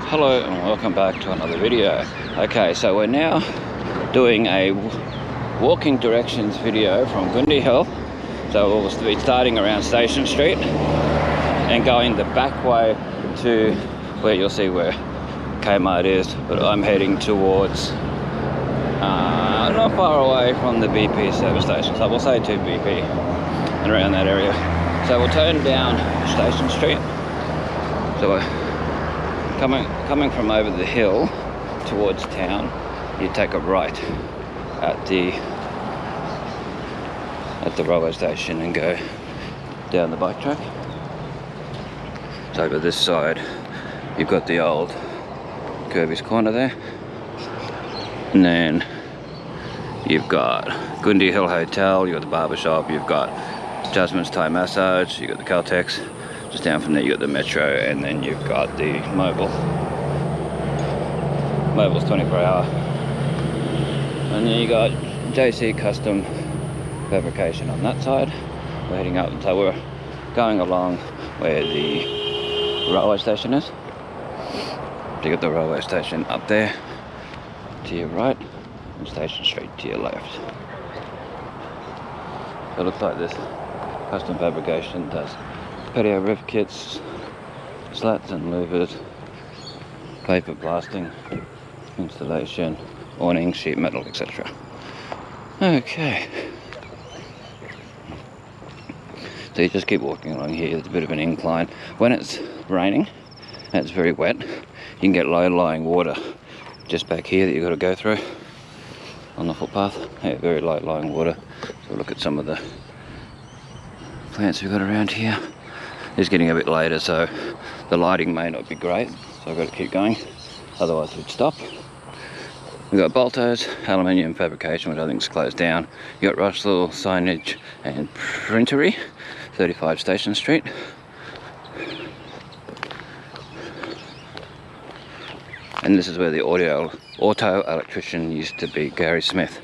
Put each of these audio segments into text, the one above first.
Hello and welcome back to another video. Okay, so we're now doing a walking directions video from Gundy Hill. So we'll be starting around Station Street and going the back way to where you'll see where Kmart is, but I'm heading towards not far away from the BP service station, so we'll say to BP and around that area. So we'll turn down Station Street. So we're coming from over the hill towards town. You take a right at the railway station and go down the bike track. So over this side you've got the old Kirby's Corner there, and then you've got Gundy Hill Hotel, you've got the barber shop, you've got Jasmine's Thai Massage, you've got the Caltex. Just down from there you got the Metro, and then you've got the Mobil. Mobil's 24 hour. And then you got JC Custom Fabrication on that side. We're heading up, so we're going along where the railway station is. So you got the railway station up there to your right, and Station Street to your left. So it looks like this Custom Fabrication does patio roof kits, slats and louvers, paper blasting, installation, awning, sheet metal, etc. Okay. So you just keep walking along here. There's a bit of an incline. When it's raining and it's very wet, you can get low-lying water just back here that you've got to go through on the footpath. Yeah, very low-lying water. So we'll look at some of the plants we've got around here. It's getting a bit later, so the lighting may not be great, so I've got to keep going, otherwise we'd stop. We've got Balto's Aluminium Fabrication, which I think is closed down. You've got Russell Signage and Printery, 35 Station Street. And this is where the auto electrician used to be, Gary Smith,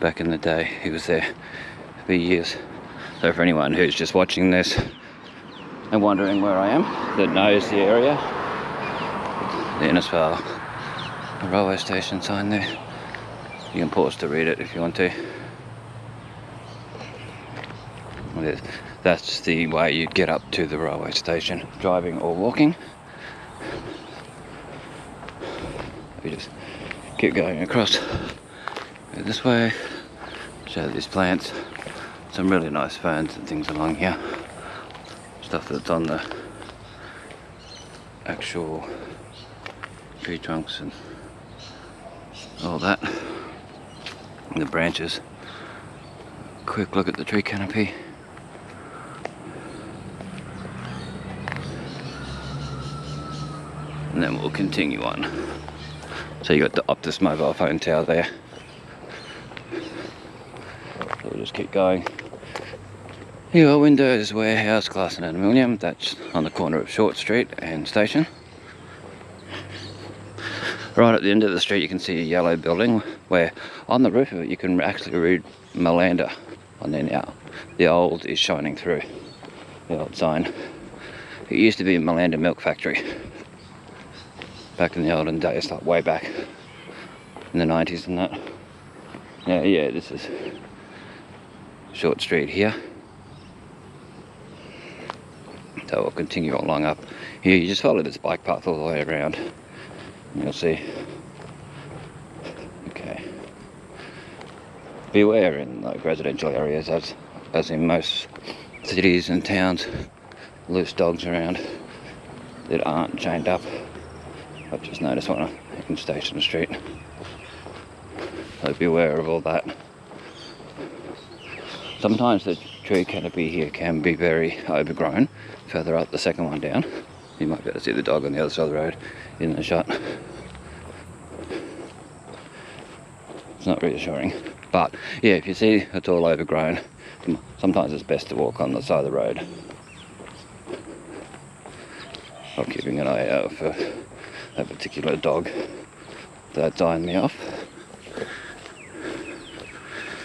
back in the day. He was there for years. So for anyone who's just watching this and wondering where I am, that knows the area, the Innisfail railway station sign there. You can pause to read it if you want to. That's the way you get up to the railway station, driving or walking. You just keep going across this way. Show these plants. Some really nice ferns and things along here. Stuff that's on the actual tree trunks and all that. And the branches. Quick look at the tree canopy. And then we'll continue on. So you got the Optus mobile phone tower there. So we'll just keep going. Your Windows Warehouse, Glass and Aluminium, that's on the corner of Short Street and Station. Right at the end of the street you can see a yellow building where on the roof of it you can actually read Malanda on there now. The old is shining through, the old sign. It used to be a Malanda milk factory back in the olden days, like way back in the 90s and that. Yeah, this is Short Street here. So we'll continue along up here. You just follow this bike path all the way around and you'll see. Okay. Beware in like residential areas, as in most cities and towns, loose dogs around that aren't chained up. I've just noticed one in Station Street. So beware of all that. Sometimes the tree canopy here can be very overgrown. Further up, the second one down, you might be able to see the dog on the other side of the road in the shot. It's not reassuring, but yeah, if you see it's all overgrown, sometimes it's best to walk on the side of the road. I'm keeping an eye out for that particular dog that's eyeing me off,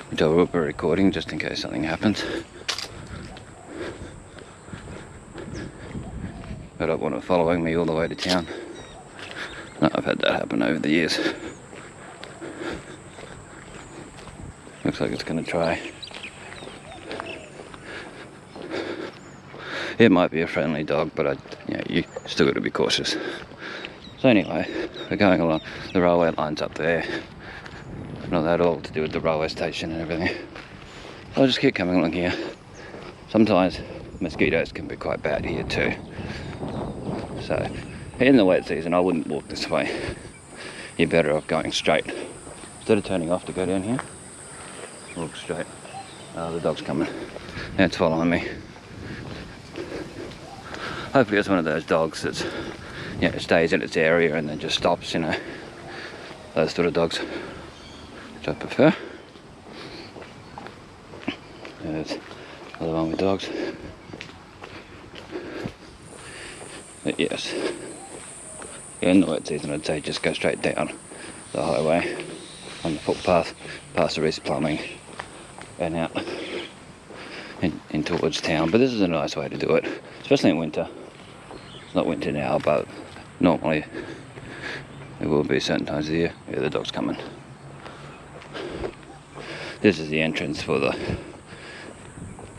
which I will be recording just in case something happens. I don't want it following me all the way to town. No, I've had that happen over the years. Looks like it's going to try. It might be a friendly dog, but you still got to be cautious. So anyway, we're going along. The railway line's up there. Not that all to do with the railway station and everything. I'll just keep coming along here. Sometimes mosquitoes can be quite bad here too. So in the wet season, I wouldn't walk this way. You're better off going straight. Instead of turning off to go down here, walk straight. The dog's coming. Now it's following me. Hopefully it's one of those dogs that's, it stays in its area and then just stops, those sort of dogs, which I prefer. There's another one with dogs. But yes, in the wet season I'd say just go straight down the highway on the footpath past the Reese Plumbing and out in towards town. But this is a nice way to do it, especially in winter. It's not winter now, but normally it will be certain times of the year. Yeah, the dog's coming. This is the entrance for the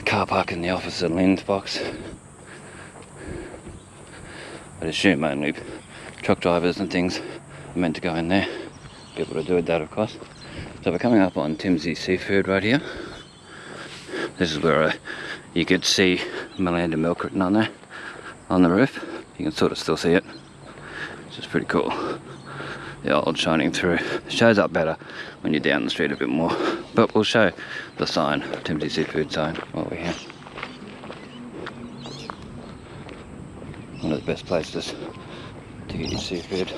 car park in the office at Lynn's box. I'd assume only truck drivers and things are meant to go in there. Be able to do that, of course. So we're coming up on Timmsy Seafood right here. This is where you could see Melinda Milk written on there, on the roof. You can sort of still see it, which is pretty cool. The old shining through. It shows up better when you're down the street a bit more. But we'll show the sign, Timmsy Seafood sign, while we're here. One of the best places to get your seafood.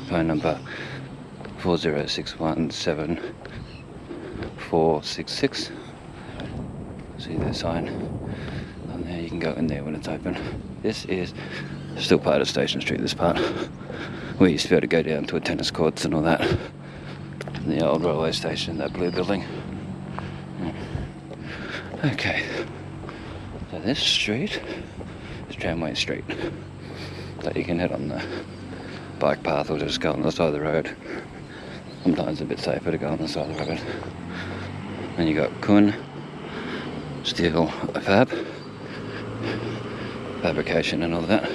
Phone number 40617466. See the sign on there, you can go in there when it's open. This is still part of Station Street, this part. We used to be able to go down to a tennis courts and all that. The old railway station, that blue building. Okay, so this street is Tramway Street. So you can head on the bike path or just go on the side of the road. Sometimes it's a bit safer to go on the side of the road. Then you got Kun, Steel Fab, fabrication and all of that.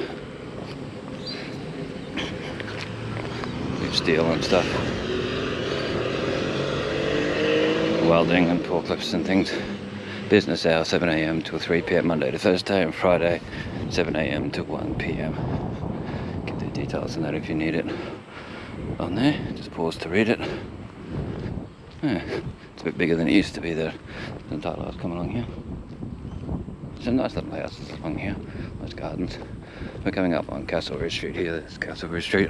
Steel and stuff. Welding and forklifts and things. Business hour 7 AM till 3 PM Monday to Thursday, and Friday 7 AM to 1 PM. Get the details on that if you need it on there. Just pause to read it. Yeah, it's a bit bigger than it used to be there. The title house coming along here. Some nice little houses along here. Nice gardens. We're coming up on Castleberry Street here. There's Castleberry Street.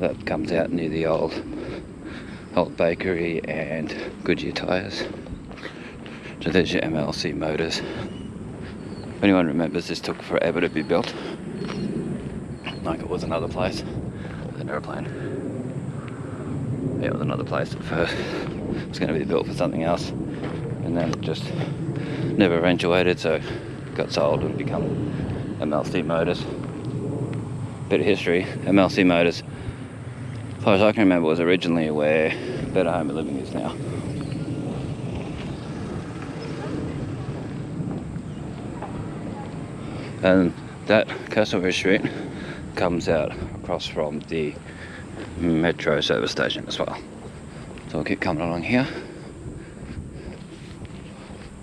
That comes out near the old bakery and Goodyear tyres. So there's your MLC Motors. If anyone remembers, this took forever to be built. Like it was another place with an aeroplane. Yeah, it was another place at first. It was going to be built for something else, and then it just never eventuated, so it got sold and become MLC Motors. Bit of history. MLC Motors, as far as I can remember, was originally where Better Home of Living is now. And that Castleberry Street comes out across from the metro service station as well. So we'll keep coming along here.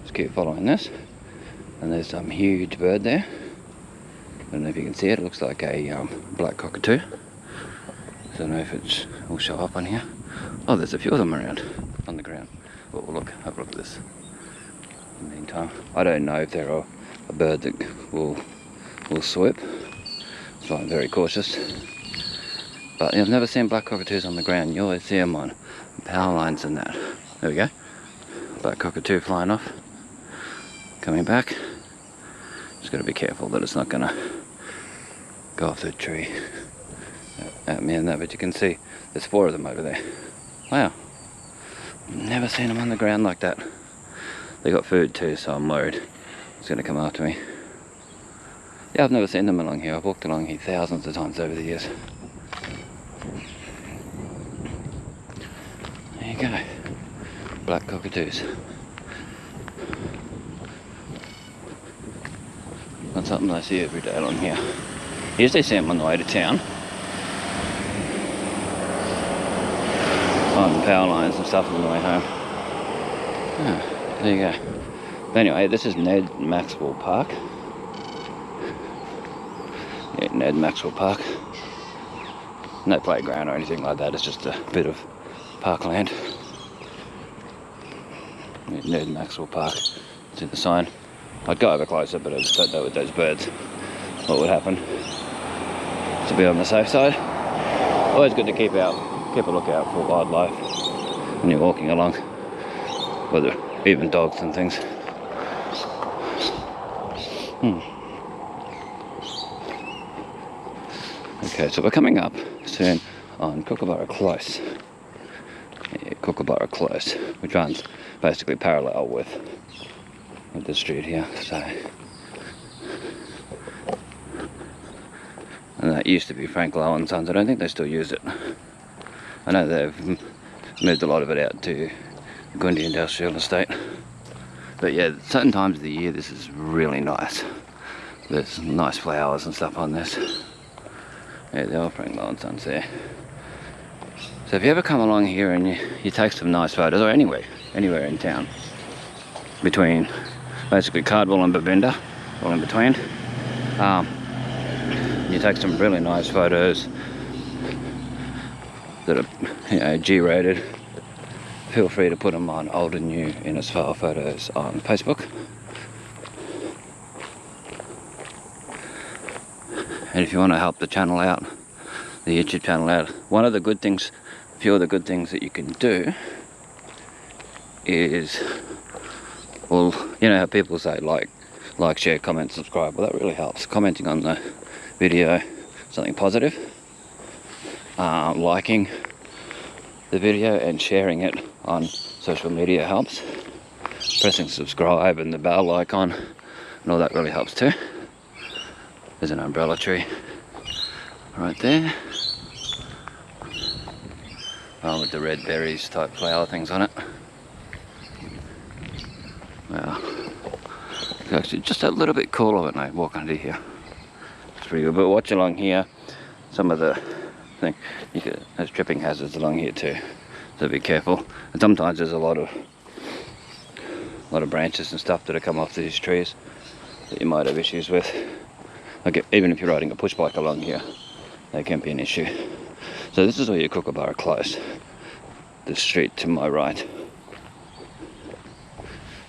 Just keep following this. And there's some huge bird there. I don't know if you can see it. It looks like a black cockatoo. I don't know if it will show up on here. Oh, there's a few of them around on the ground. Well, we'll have a look at this in the meantime. I don't know if they're a bird that will swoop, so I'm very cautious. But I've never seen black cockatoos on the ground. You always see them on power lines and that. There we go. Black cockatoo flying off. Coming back. Just got to be careful that it's not going to go off the tree at me and that, but you can see there's 4 of them over there. Wow. Never seen them on the ground like that. They got food too, so I'm worried It's going to come after me. Yeah, I've never seen them along here. I've walked along here thousands of times over the years. There you go. Black cockatoos. That's something I see every day along here. Usually see them on the way to town. On power lines and stuff on the way home. Oh, there you go. But anyway, this is Ned Maxwell Park. Yeah, Ned Maxwell Park. No playground or anything like that, it's just a bit of parkland. Yeah, Ned Maxwell Park. It's in the sign. I'd go over closer, but I just don't know with those birds what would happen. To be on the safe side. Always good to keep a lookout for wildlife when you're walking along, whether even dogs and things. Okay, so we're coming up soon on Kookaburra Close. Yeah, Kookaburra Close, which runs basically parallel with the street here. So, and that used to be Frank Lowe and Sons. I don't think they still use it. I know they've moved a lot of it out to the Gundy Industrial Estate. But yeah, certain times of the year this is really nice. There's nice flowers and stuff on this. Yeah, the old Frank Lowe and Sons there. So if you ever come along here and you take some nice photos, or anywhere in town, between basically Cardwell and Babinda, all in between, you take some really nice photos that are, G-rated. Feel free to put them on old and new Innisfail photos on Facebook. And if you want to help the channel out, the YouTube channel out, a few of the good things that you can do is, well, you know how people say like, share, comment, subscribe. Well, that really helps. Commenting on the video, something positive. Liking the video and sharing it on social media helps. Pressing subscribe and the bell icon and all that really helps too. There's an umbrella tree right there. With the red berries type flower things on it. Well, it's actually just a little bit cooler when I walk under here. It's pretty good, but watch along here. Some of the thing, there's tripping hazards along here too, so be careful. And sometimes there's a lot of branches and stuff that have come off these trees that you might have issues with. Like even if you're riding a push bike along here, they can be an issue. So this is where your Kookaburra Close. The street to my right,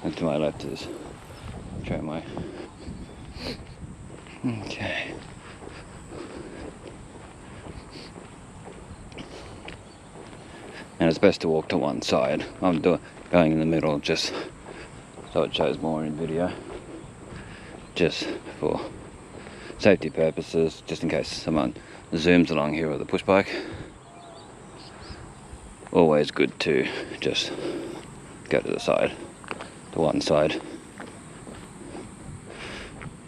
and to my left is tramway. Okay. And it's best to walk to one side. I'm going in the middle just so it shows more in video, just for safety purposes, just in case someone zooms along here with a push bike. Always good to just go to the side, to one side.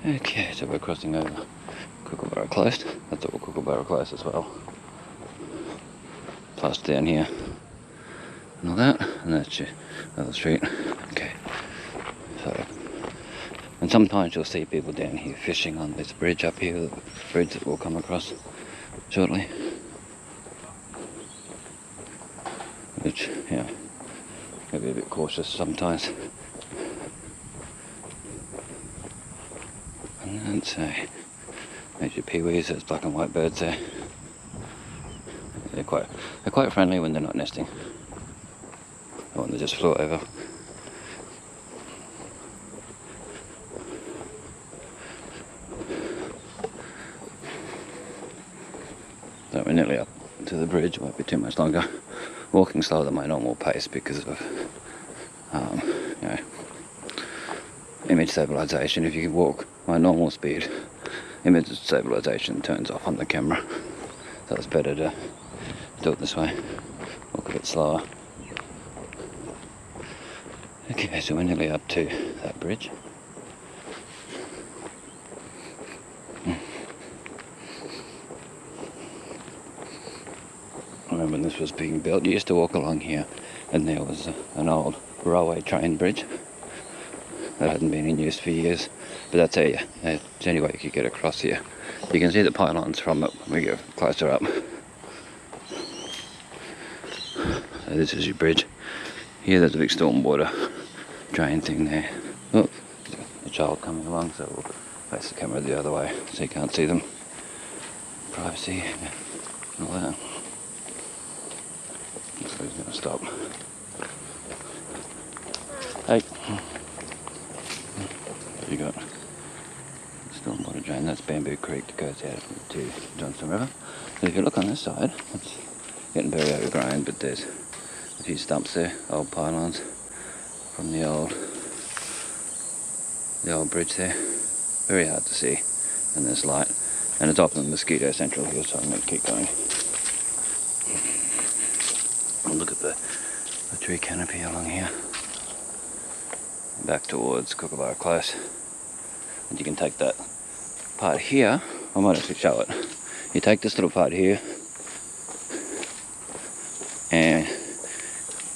Okay, so we're crossing over Kookaburra Close. That's all Kookaburra Close as well. Plus down here and all that, and that's your other street. Okay, so, and sometimes you'll see people down here fishing on this bridge up here, the bridge that we'll come across shortly. Which, yeah, can be a bit cautious sometimes. And then say, there's your peewees, there's black and white birds there. They're quite friendly when they're not nesting. The one that just flew over. So we're nearly up to the bridge, won't be too much longer. Walking slower than my normal pace because of image stabilization. If you walk my normal speed, image stabilization turns off on the camera, so it's better to do it this way, walk a bit slower. Okay, so we're nearly up to that bridge. remember when this was being built, you used to walk along here and there was an old railway train bridge that hadn't been in use for years, but that's the only way you could get across here. You can see the pylons from it when we go closer up. So this is your bridge. Here there's a big stormwater drain thing there. Oh, a child coming along, so we'll face the camera the other way so you can't see them. Privacy and all that. So he's going to stop. Hey. You got stormwater drain, that's Bamboo Creek that goes out to Johnstone River. So if you look on this side, it's getting very overgrown, but there's a few stumps there, old pylons from the old bridge there. Very hard to see, and there's light, and it's often mosquito central here, so I'm going to keep going. And look at the tree canopy along here, back towards Kookaburra Close. And you can take that part here, I might actually show it. You take this little part here and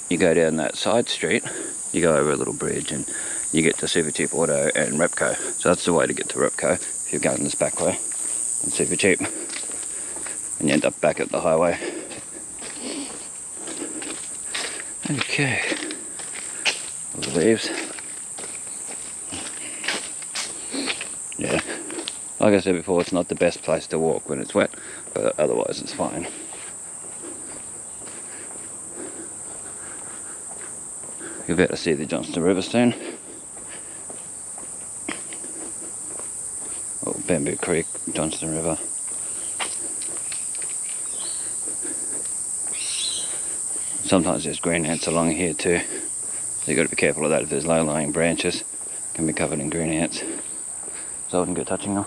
you go down that side street, you go over a little bridge and you get to Super Cheap Auto and Repco. So that's the way to get to Repco if you're going this back way, and Super Cheap, and you end up back at the highway. Okay, all the leaves. Yeah, like I said before, it's not the best place to walk when it's wet, but otherwise it's fine. You'll be able to see the Johnstone River soon. Or Bamboo Creek, Johnstone River. Sometimes there's green ants along here too, so you've got to be careful of that. If there's low-lying branches, it can be covered in green ants. So I wouldn't go touching them.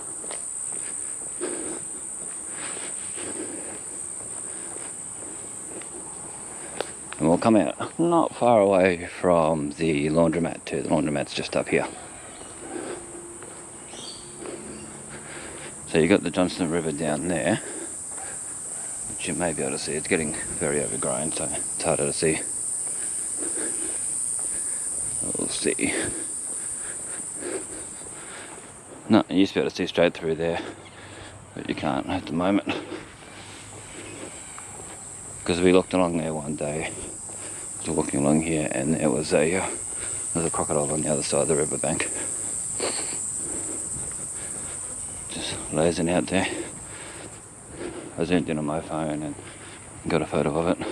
And we'll come out not far away from the laundromat too. The laundromat's just up here. So you got the Johnstone River down there, which you may be able to see. It's getting very overgrown, so it's harder to see. We'll see. No, you used to be able to see straight through there, but you can't at the moment. Because we looked along there one day, just walking along here, and there was a crocodile on the other side of the riverbank. Just lazing out there. I zoomed in on my phone and got a photo of it.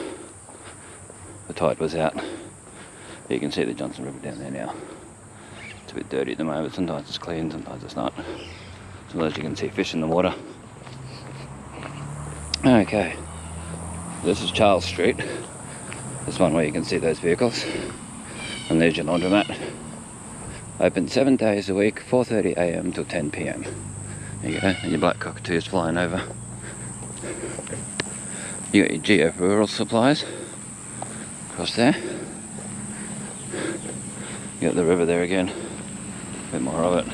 The tide was out. But you can see the Johnstone River down there now. It's a bit dirty at the moment. Sometimes it's clean, sometimes it's not. Sometimes you can see fish in the water. Okay, this is Charles Street. This one where you can see those vehicles. And there's your laundromat. Open 7 days a week, 4:30 AM till 10 PM. There you go, and your black cockatoos flying over. You got your GF rural supplies across there. You got the river there again. A bit more of it.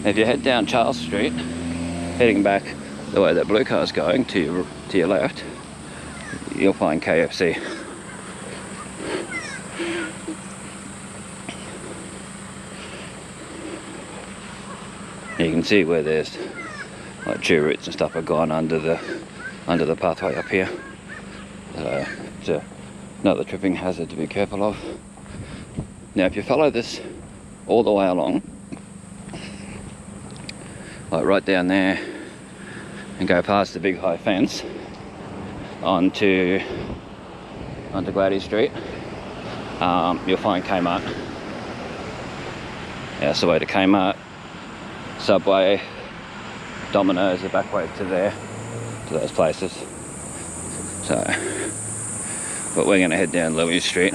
If you head down Charles Street, heading back the way that blue car's going to your left, you'll find KFC. You can see where there's like tree roots and stuff have gone under the pathway up here. So it's another tripping hazard to be careful of. Now if you follow this all the way along, like right down there, and go past the big high fence onto Gladys Street, you'll find Kmart. Yeah, that's the way to Kmart. Subway, Domino's, the back way to there, to those places. So, but we're going to head down Louis Street.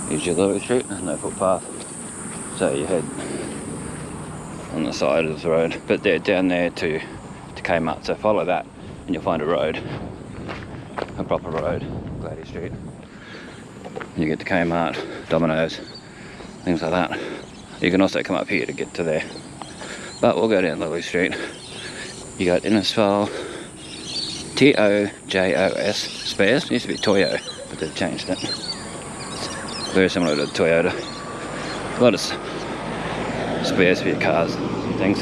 Here's your Louis Street, there's no footpath. So you head on the side of the road, but they're down there to Kmart, so follow that and you'll find a road, a proper road, Gladys Street. You get to Kmart, Domino's, things like that. You can also come up here to get to there, but we'll go down Louis Street. You got Innisfail Tojos spares. It used to be Toyo, but they've changed it. It's very similar to Toyota. A lot of spares for your cars and things.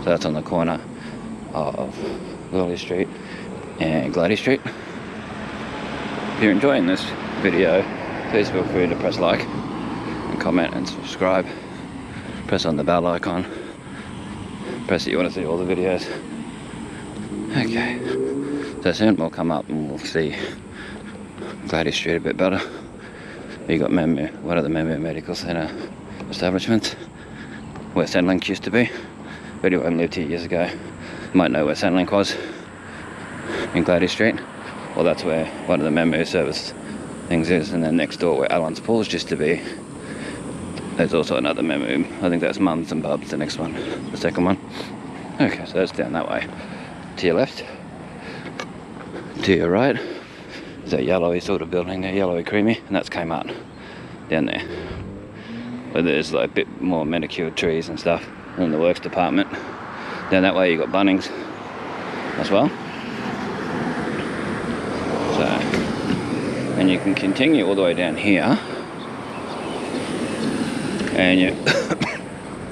So that's on the corner of Lily Street and Glady Street. If you're enjoying this video, please feel free to press like and comment and subscribe. Press on the bell icon. Press that you want to see all the videos. Okay, so soon we'll come up and we'll see Glady Street a bit better. You got one of the Memu Medical Centre establishments where Centrelink used to be. If anyone lived here years ago, you might know where Centrelink was in Glady Street. Well, that's where one of the Memu service things is, and then next door where Alan's Pools used to be, there's also another Memu. I think that's Mums and Bubs, the next one, the second one. Okay, so that's down that way. To your left, to your right, there's a yellowy sort of building, a yellowy creamy, and that's Kmart down there. But there's like a bit more manicured trees and stuff in the works department. Down that way you got Bunnings as well. So, and you can continue all the way down here, and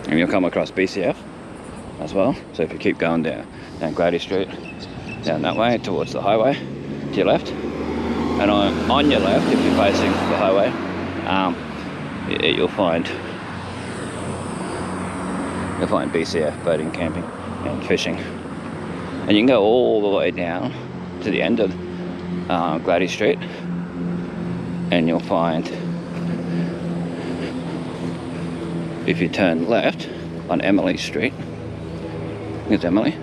and you'll come across BCF as well. So if you keep going down Glady Street, down that way towards the highway, to your left, and on your left, if you're facing the highway, you'll find BCF, boating, camping and fishing. And you can go all the way down to the end of Glady Street, and you'll find, if you turn left on Emily Street, I think it's Emily.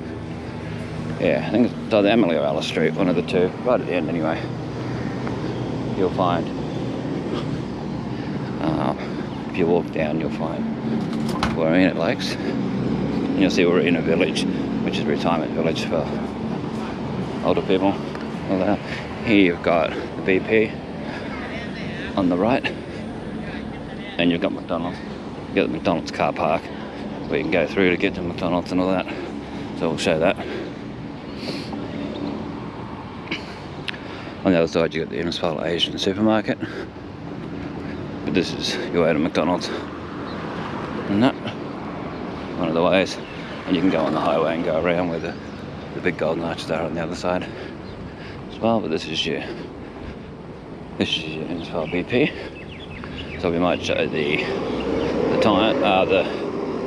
Yeah, I think it's either Emily or Alice Street, one of the two, right at the end anyway. You'll find, if you walk down, you'll find Warrinet Lakes. And you'll see we're in a village, which is a retirement village for older people. Here you've got the BP on the right, and you've got McDonald's. You've got the McDonald's car park where you can go through to get to McDonald's and all that. So we'll show that. On the other side you've got the Innisfail Asian supermarket. But this is your way to McDonald's. And that, one of the ways. And you can go on the highway and go around where the big golden arches are on the other side as well. But this is your Innisfail BP. So we might show the time, the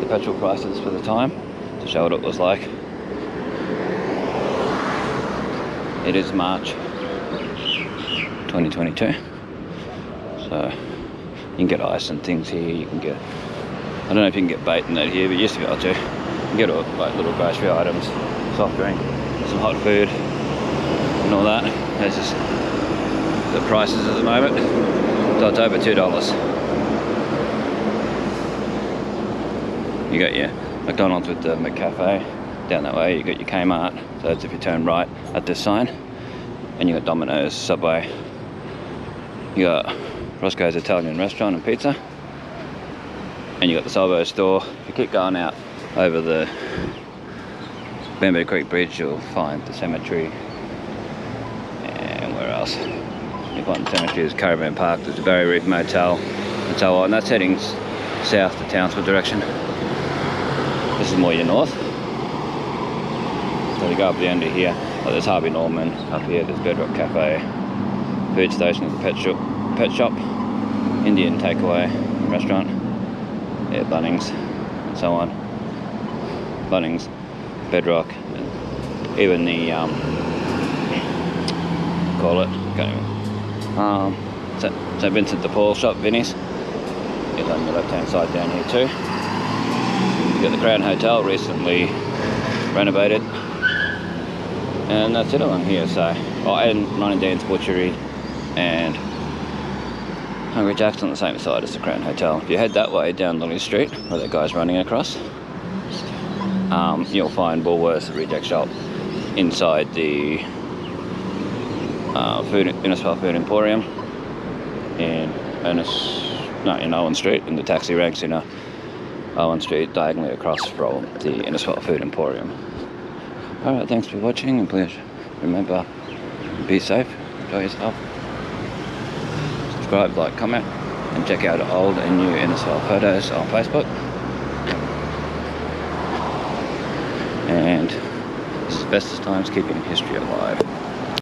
petrol prices for the time to show what it was like. It is March 2022, so you can get ice and things here. You can get, I don't know if you can get bait and that here, but you used to be able to. You can get like little grocery items, soft drink, some hot food and all that. There's just the prices at the moment, so it's over $2. You got your McDonald's with the McCafe down that way. You got your Kmart, so that's if you turn right at this sign, and you got Domino's, Subway. You got Roscoe's Italian Restaurant and Pizza, and you got the Salvo store. If you keep going out over the Bamboo Creek Bridge, you'll find the cemetery, and where else? You find the cemetery is Caravan Park. There's a Barry Reef Motel and so on. That's heading south to Townsville direction. This is more your north. So you go up the end of here. Well, there's Harvey Norman up here. There's Bedrock Cafe, food station, pet shop, Indian takeaway restaurant. Yeah, Bunnings, and so on. Bunnings, Bedrock, and even the call it. St. Vincent de Paul shop, Vinnie's. It's on the left-hand side down here too. You got the Crown Hotel, recently renovated, and that's it along here. So, and 19 Dan's Butchery and Hungry Jack's on the same side as the Crown Hotel. If you head that way down Lily Street, where that guy's running across, you'll find Woolworths, the reject shop, inside the Innisfail Food Emporium in Owen Street, and the taxi ranks in Owen Street, diagonally across from the Innisfail Food Emporium. Alright, thanks for watching, and please remember, be safe, enjoy yourself. Subscribe, like, comment, and check out old and new Innisfail photos on Facebook. And this is Bestestimes, keeping history alive.